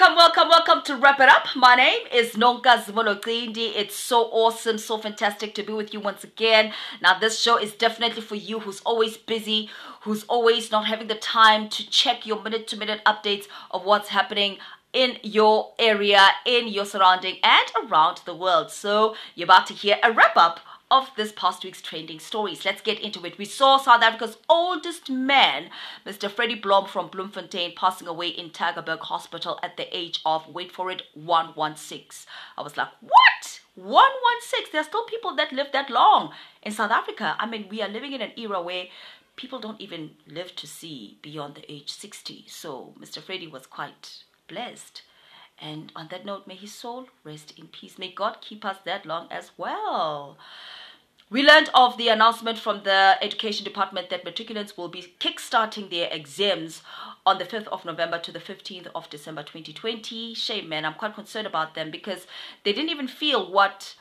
Welcome to Wrap It Up. My name is Nonka Zvologindi. It's so awesome, so fantastic to be with you once again. Now, this show is definitely for you who's always busy, who's always not having the time to check your minute-to-minute updates of what's happening in your area, in your surrounding, and around the world. So, you're about to hear a wrap-up of this past week's trending stories. Let's get into it. We saw South Africa's oldest man, Mr. Freddie Blom from Bloemfontein, passing away in Tygerberg Hospital at the age of, wait for it, 116. I was like, what? 116? There are still people that live that long in South Africa. I mean, we are living in an era where people don't even live to see beyond the age 60. So Mr. Freddie was quite blessed. And on that note, may his soul rest in peace. May God keep us that long as well. We learned of the announcement from the Education Department that matriculants will be kickstarting their exams on the 5th of November to the 15th of December 2020. Shame, man. I'm quite concerned about them because they didn't even feel what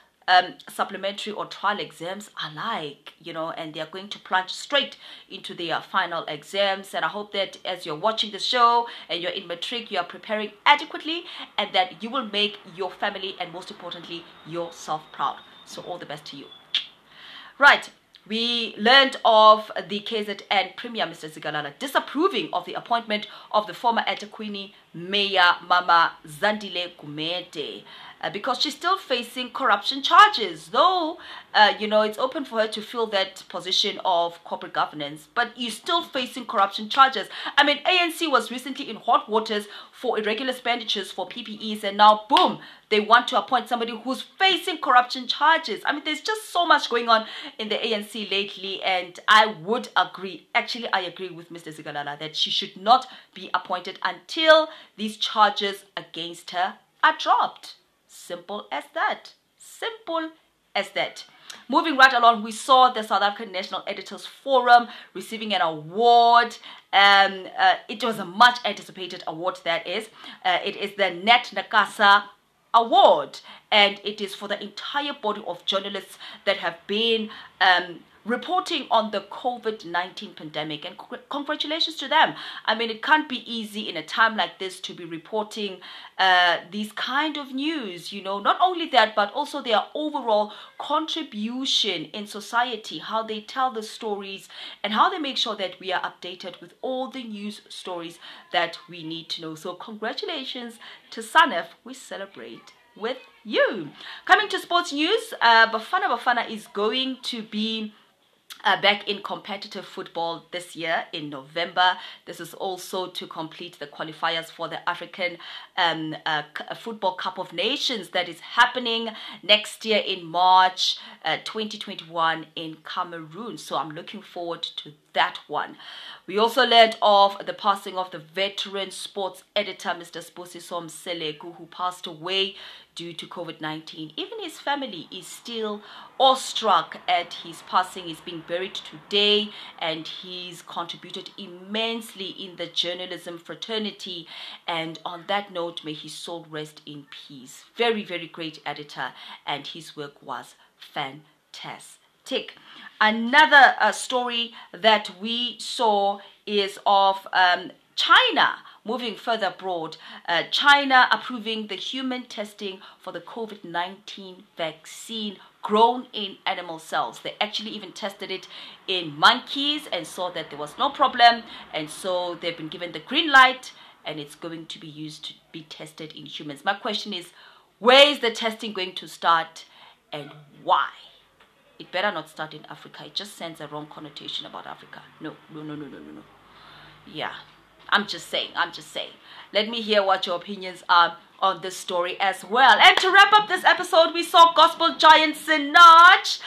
supplementary or trial exams are like, and they're going to plunge straight into their final exams. And I hope that as you're watching the show and you're in matric, you are preparing adequately and that you will make your family and most importantly, yourself proud. So all the best to you. Right. We learned of the KZN Premier, Mr. Zikalala, disapproving of the appointment of the former eThekwini Mayor, Mama Zandile Gumede, because she's still facing corruption charges. Though, it's open for her to fill that position of corporate governance, but you're still facing corruption charges. I mean, ANC was recently in hot waters for irregular expenditures for PPEs, and now, boom, they want to appoint somebody who's facing corruption charges. I mean, there's just so much going on in the ANC lately, and I would agree, actually, I agree with Mr. Zikalala that she should not be appointed until these charges against her are dropped. Simple as that. Simple as that. Moving right along, we saw the South African National Editors Forum receiving an award. It was a much anticipated award, that is. It is the Nat Nakasa Award, and it is for the entire body of journalists that have been reporting on the COVID-19 pandemic, and congratulations to them. I mean, it can't be easy in a time like this to be reporting these kind of news, not only that, but also their overall contribution in society, how they tell the stories and how they make sure that we are updated with all the news stories that we need to know. So congratulations to SANEF. We celebrate with you. Coming to sports news, Bafana is going to be back in competitive football this year in November. This is also to complete the qualifiers for the African Football Cup of Nations that is happening next year in March 2021 in Cameroon. So I'm looking forward to that one. We also learned of the passing of the veteran sports editor, Mr. Spusiso Mseleku, who passed away due to COVID-19. Even his family is still awestruck at his passing. He's being buried today, and he's contributed immensely in the journalism fraternity. And on that note, may his soul rest in peace. Very, very great editor, and his work was fantastic. Another story that we saw is of China moving further abroad. China approving the human testing for the COVID-19 vaccine grown in animal cells. They actually even tested it in monkeys and saw that there was no problem. And so they've been given the green light, and it's going to be used to be tested in humans. My question is, where is the testing going to start and why? It better not start in Africa. It just sends a wrong connotation about Africa. No. Yeah, I'm just saying. Let me hear what your opinions are on this story as well. And to wrap up this episode, we saw gospel giant Sinach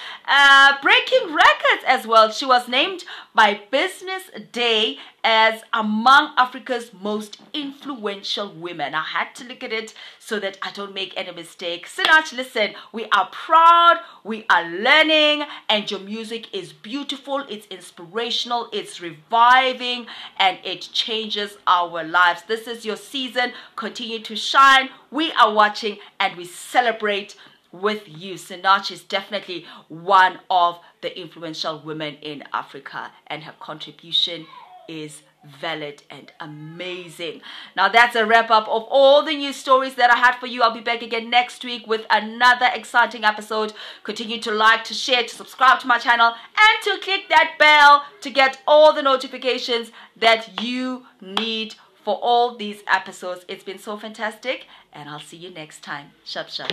breaking records as well. She was named by Business Day as among Africa's most influential women. I had to look at it so that I don't make any mistakes. Sinach, listen, we are proud, we are learning, and your music is beautiful, it's inspirational, it's reviving, and it changes our lives. This is your season. Continue to shine. We are watching and we celebrate with you. Sinach is definitely one of the influential women in Africa, and her contribution is valid and amazing. Now that's a wrap up of all the news stories that I had for you. I'll be back again next week with another exciting episode. Continue to like, to share, to subscribe to my channel, and to click that bell to get all the notifications that you need for all these episodes. It's been so fantastic, and I'll see you next time. Shap shap.